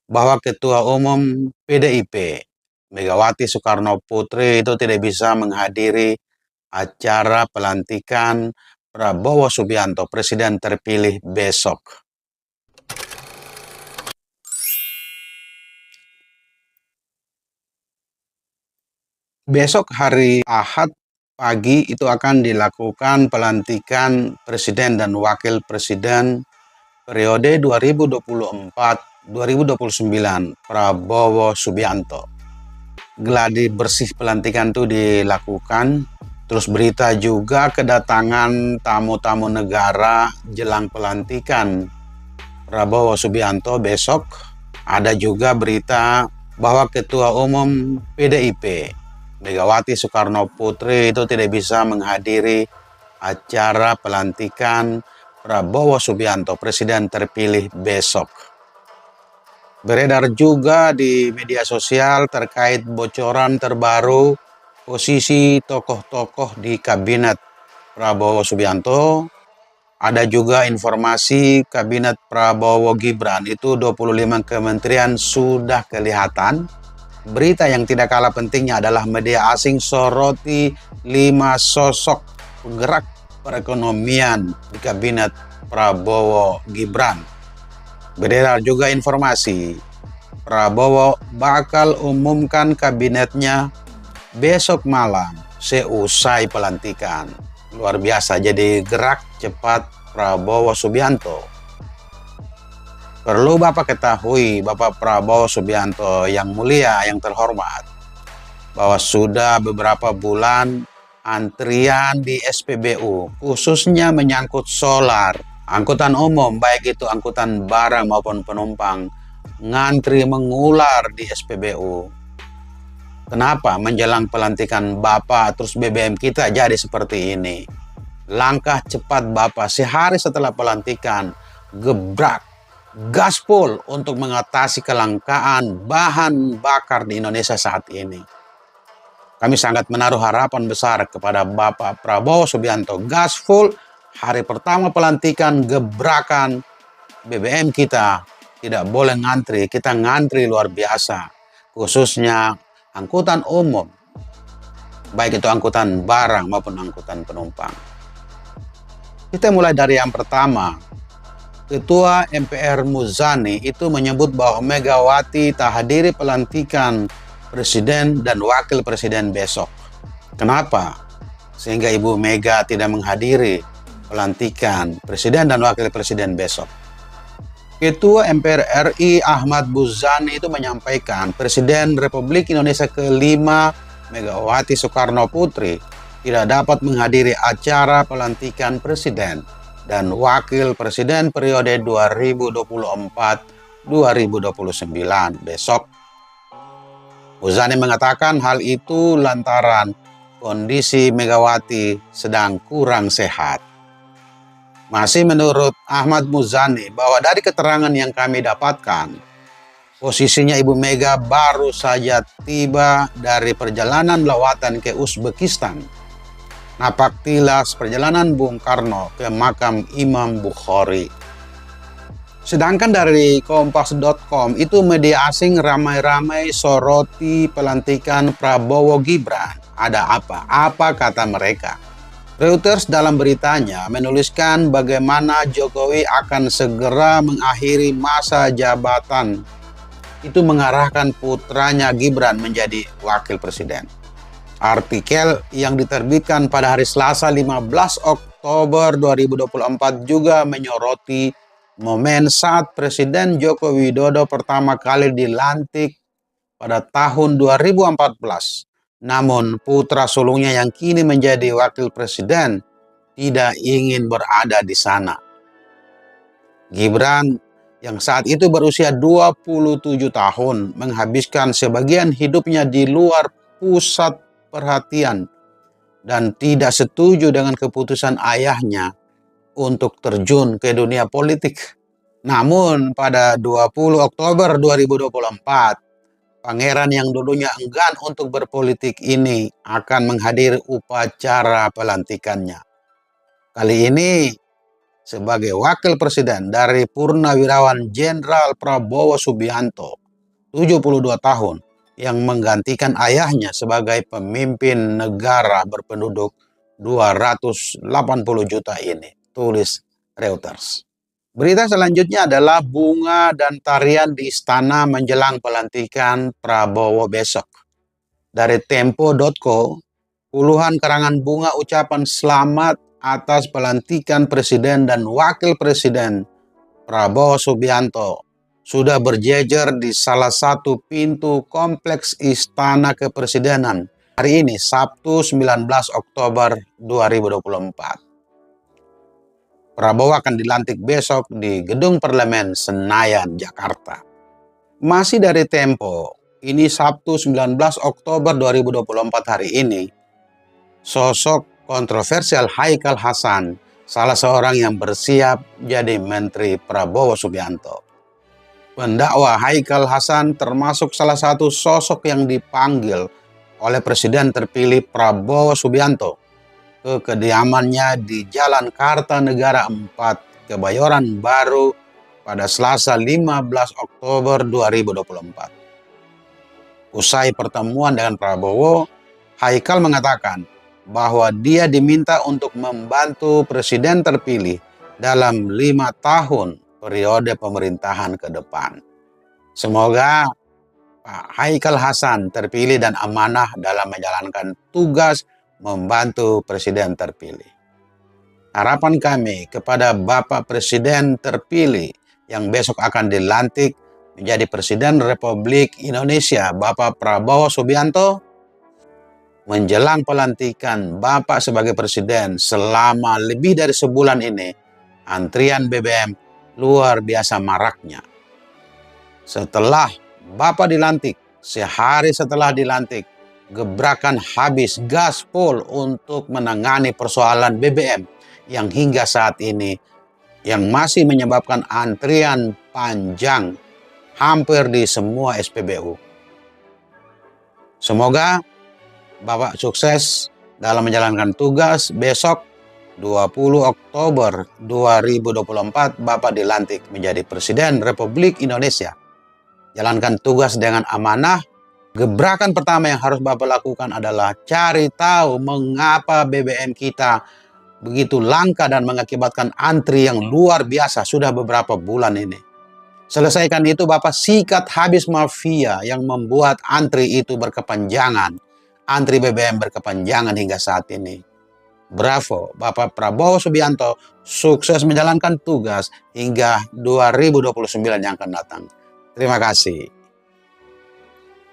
bahwa Ketua Umum PDIP Megawati Soekarno Putri itu tidak bisa menghadiri acara pelantikan Prabowo Subianto Presiden terpilih besok. Besok hari Ahad pagi itu akan dilakukan pelantikan Presiden dan Wakil Presiden periode 2024-2029 Prabowo Subianto. Gladi bersih pelantikan itu dilakukan. Terus berita juga kedatangan tamu-tamu negara jelang pelantikan Prabowo Subianto besok. Ada juga berita bahwa Ketua Umum PDIP Megawati Soekarno Putri itu tidak bisa menghadiri acara pelantikan Prabowo Subianto Presiden terpilih besok. Beredar juga di media sosial terkait bocoran terbaru posisi tokoh-tokoh di kabinet Prabowo Subianto. Ada juga informasi kabinet Prabowo Gibran itu 25 kementerian sudah kelihatan. Berita yang tidak kalah pentingnya adalah media asing soroti 5 sosok penggerak perekonomian di kabinet Prabowo Gibran. Beredar juga informasi Prabowo bakal umumkan kabinetnya besok malam seusai pelantikan. Luar biasa, jadi gerak cepat Prabowo Subianto. Perlu Bapak ketahui, Bapak Prabowo Subianto yang mulia, yang terhormat, bahwa sudah beberapa bulan antrian di SPBU, khususnya menyangkut solar, angkutan umum, baik itu angkutan barang maupun penumpang, ngantri mengular di SPBU. Kenapa menjelang pelantikan Bapak terus BBM kita jadi seperti ini? Langkah cepat Bapak sehari setelah pelantikan, gebrak, gaspol untuk mengatasi kelangkaan bahan bakar di Indonesia saat ini. Kami sangat menaruh harapan besar kepada Bapak Prabowo Subianto. Gaspol, hari pertama pelantikan, gebrakan BBM kita. Tidak boleh ngantri, kita ngantri luar biasa. Khususnya angkutan umum, baik itu angkutan barang maupun angkutan penumpang. Kita mulai dari yang pertama. Ketua MPR Muzani itu menyebut bahwa Megawati tak hadiri pelantikan Presiden dan Wakil Presiden besok. Kenapa? Sehingga Ibu Mega tidak menghadiri pelantikan Presiden dan Wakil Presiden besok. Ketua MPR RI Ahmad Muzani itu menyampaikan Presiden Republik Indonesia ke-5 Megawati Soekarno Putri tidak dapat menghadiri acara pelantikan Presiden dan Wakil Presiden periode 2024-2029 besok. Muzani mengatakan hal itu lantaran kondisi Megawati sedang kurang sehat. Masih menurut Ahmad Muzani bahwa dari keterangan yang kami dapatkan, posisinya Ibu Mega baru saja tiba dari perjalanan lawatan ke Uzbekistan. Napaktilas perjalanan Bung Karno ke makam Imam Bukhari. Sedangkan dari Kompas.com itu media asing ramai-ramai soroti pelantikan Prabowo Gibran. Ada apa? Apa kata mereka? Reuters dalam beritanya menuliskan bagaimana Jokowi akan segera mengakhiri masa jabatan. Itu mengarahkan putranya Gibran menjadi wakil presiden. Artikel yang diterbitkan pada hari Selasa 15 Oktober 2024 juga menyoroti momen saat Presiden Joko Widodo pertama kali dilantik pada tahun 2014. Namun putra sulungnya yang kini menjadi wakil presiden tidak ingin berada di sana. Gibran yang saat itu berusia 27 tahun menghabiskan sebagian hidupnya di luar pusat perhatian dan tidak setuju dengan keputusan ayahnya untuk terjun ke dunia politik. Namun pada 20 Oktober 2024, pangeran yang dulunya enggan untuk berpolitik ini akan menghadiri upacara pelantikannya. Kali ini sebagai wakil presiden dari Purnawirawan Jenderal Prabowo Subianto, 72 tahun, yang menggantikan ayahnya sebagai pemimpin negara berpenduduk 280 juta ini, tulis Reuters. Berita selanjutnya adalah bunga dan tarian di istana menjelang pelantikan Prabowo besok. Dari Tempo.co, puluhan karangan bunga ucapan selamat atas pelantikan Presiden dan Wakil Presiden Prabowo Subianto sudah berjejer di salah satu pintu kompleks Istana Kepresidenan hari ini, Sabtu 19 Oktober 2024. Prabowo akan dilantik besok di Gedung Parlemen Senayan, Jakarta. Masih dari Tempo, ini Sabtu 19 Oktober 2024 hari ini, sosok kontroversial Haikal Hasan, salah seorang yang bersiap jadi Menteri Prabowo Subianto. Pendakwa Haikal Hasan termasuk salah satu sosok yang dipanggil oleh Presiden terpilih Prabowo Subianto ke kediamannya di Jalan Kartanegara 4, Kebayoran Baru pada Selasa 15 Oktober 2024. Usai pertemuan dengan Prabowo, Haikal mengatakan bahwa dia diminta untuk membantu Presiden terpilih dalam 5 tahun periode pemerintahan ke depan. Semoga Pak Haikal Hasan terpilih dan amanah dalam menjalankan tugas membantu Presiden terpilih. Harapan kami kepada Bapak Presiden terpilih yang besok akan dilantik menjadi Presiden Republik Indonesia, Bapak Prabowo Subianto, menjelang pelantikan Bapak sebagai Presiden selama lebih dari sebulan ini, antrian BBM luar biasa maraknya. Setelah Bapak dilantik, sehari setelah dilantik, gebrakan habis gaspol untuk menangani persoalan BBM yang hingga saat ini yang masih menyebabkan antrian panjang hampir di semua SPBU. Semoga Bapak sukses dalam menjalankan tugas. Besok 20 Oktober 2024 Bapak dilantik menjadi Presiden Republik Indonesia. Jalankan tugas dengan amanah. Gebrakan pertama yang harus Bapak lakukan adalah cari tahu mengapa BBM kita begitu langka dan mengakibatkan antri yang luar biasa sudah beberapa bulan ini. Selesaikan itu, Bapak sikat habis mafia yang membuat antri itu berkepanjangan. Antri BBM berkepanjangan hingga saat ini. Bravo, Bapak Prabowo Subianto, sukses menjalankan tugas hingga 2029 yang akan datang. Terima kasih.